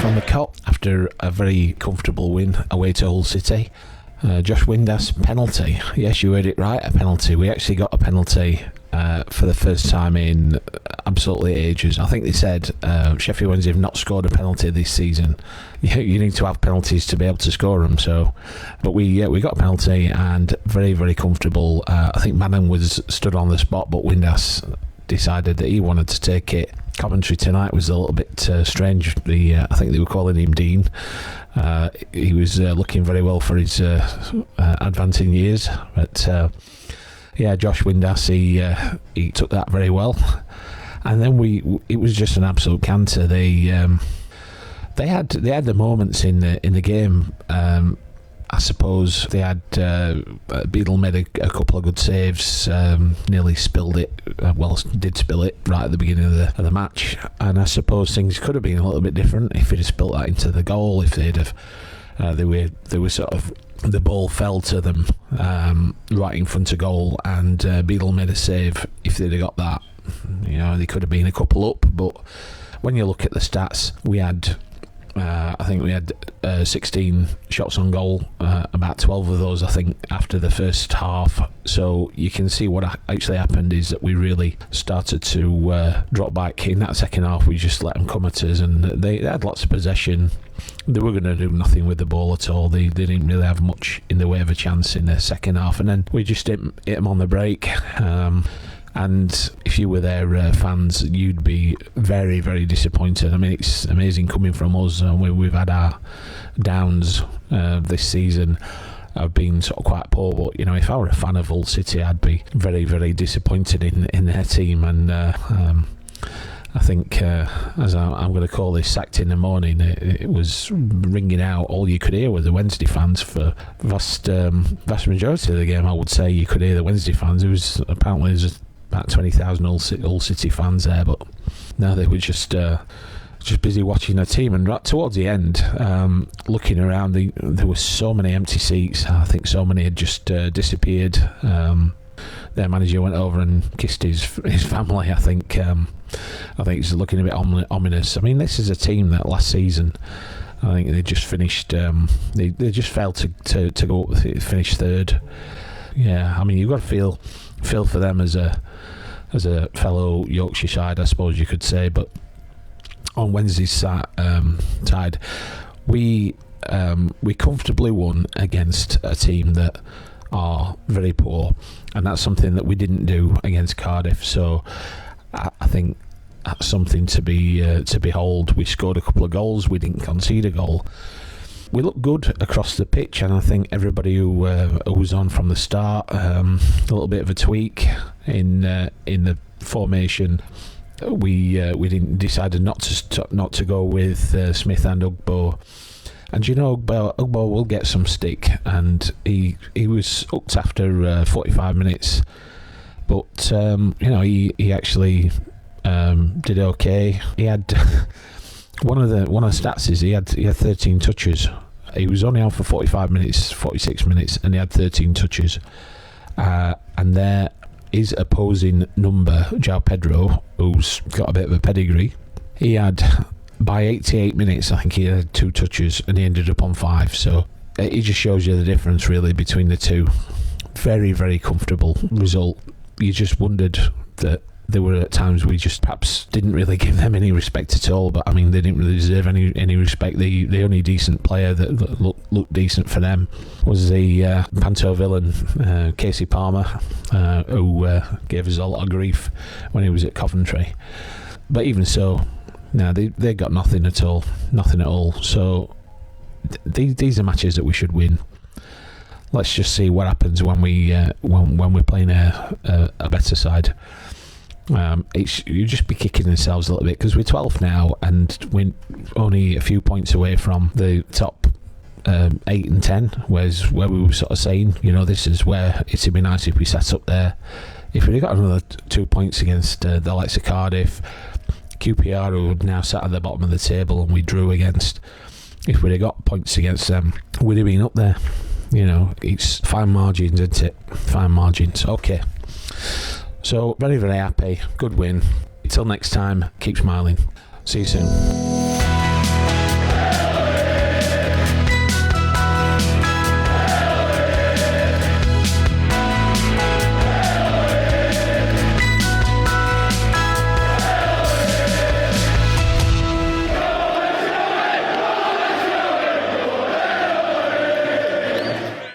from the Kop after a very comfortable win away to Hull City. Josh Windass penalty. Yes, you heard it right, a penalty. We actually got a penalty for the first time in absolutely ages. I think they said Sheffield Wednesday have not scored a penalty this season. You need to have penalties to be able to score them. But we got a penalty and very, very comfortable. I think Madden was stood on the spot, but Windass decided that he wanted to take it. Commentary tonight was a little bit strange. I think they were calling him Dean. He was looking very well for his advancing years, but Josh Windass, he took that very well, and then it was just an absolute canter. They had the moments in the game. I suppose they had Beadle made a couple of good saves, nearly spilled it. Did spill it right at the beginning of the match, and I suppose things could have been a little bit different if he'd have spilled that into the goal. If they'd have, they were sort of, the ball fell to them right in front of goal, and Beadle made a save. If they'd have got that, they could have been a couple up. But when you look at the stats, we had. I think we had 16 shots on goal, about 12 of those I think after the first half. So you can see what actually happened is that we really started to drop back. In that second half we just let them come at us, and they had lots of possession. They were going to do nothing with the ball at all. They didn't really have much in the way of a chance in the second half, and then we just hit them on the break. And if you were their fans, you'd be very, very disappointed. I mean, it's amazing coming from us. We've had our downs this season. I've been sort of quite poor, but if I were a fan of Hull City, I'd be very, very disappointed in their team. And I think, as I'm going to call this, sacked in the morning, it was ringing out. All you could hear were the Wednesday fans for vast majority of the game. I would say you could hear the Wednesday fans. There's about 20,000 Hull City fans there, but no, they were just busy watching their team. And right towards the end, looking around, there were so many empty seats. I think so many had just disappeared. Their manager went over and kissed his family. I think it's looking a bit ominous. I mean, this is a team that last season, I think they just finished. They just failed to go finish third. Yeah, I mean, you've got to feel for them as a fellow Yorkshire side, I suppose you could say. But on Wednesday's side, we comfortably won against a team that are very poor, and that's something that we didn't do against Cardiff. So I think that's something to behold. We scored a couple of goals. We didn't concede a goal. We looked good across the pitch, and I think everybody who was on from the start, a little bit of a tweak in the formation. We decided not to go with Smith and Ugbo, and Ugbo will get some stick, and he was hooked after 45 minutes, but he actually did okay. He had. One of the stats is he had 13 touches. He was only on for 46 minutes, and he had 13 touches. And there is opposing number, João Pedro, who's got a bit of a pedigree. He had, by 88 minutes, I think he had 2 touches, and he ended up on 5. So it just shows you the difference, really, between the two. Very, very comfortable result. You just wondered that there were at times we just perhaps didn't really give them any respect at all, but I mean, they didn't really deserve any respect. The only decent player that looked decent for them was the Panto villain, Casey Palmer, who gave us a lot of grief when he was at Coventry. But even so, no, they got nothing at all. So these are matches that we should win. Let's just see what happens when we're playing a better side. You just be kicking themselves a little bit, because we're 12th now and we're only a few points away from the top 8 and 10, where we were sort of saying, this is where it'd be nice if we sat up there. If we'd got another 2 points against the likes of Cardiff, QPR, who would now sat at the bottom of the table and we drew against, if we'd have got points against them, we'd have been up there. It's fine margins, isn't it? Fine margins. Okay. So, very, very happy. Good win. Until next time, keep smiling. See you soon.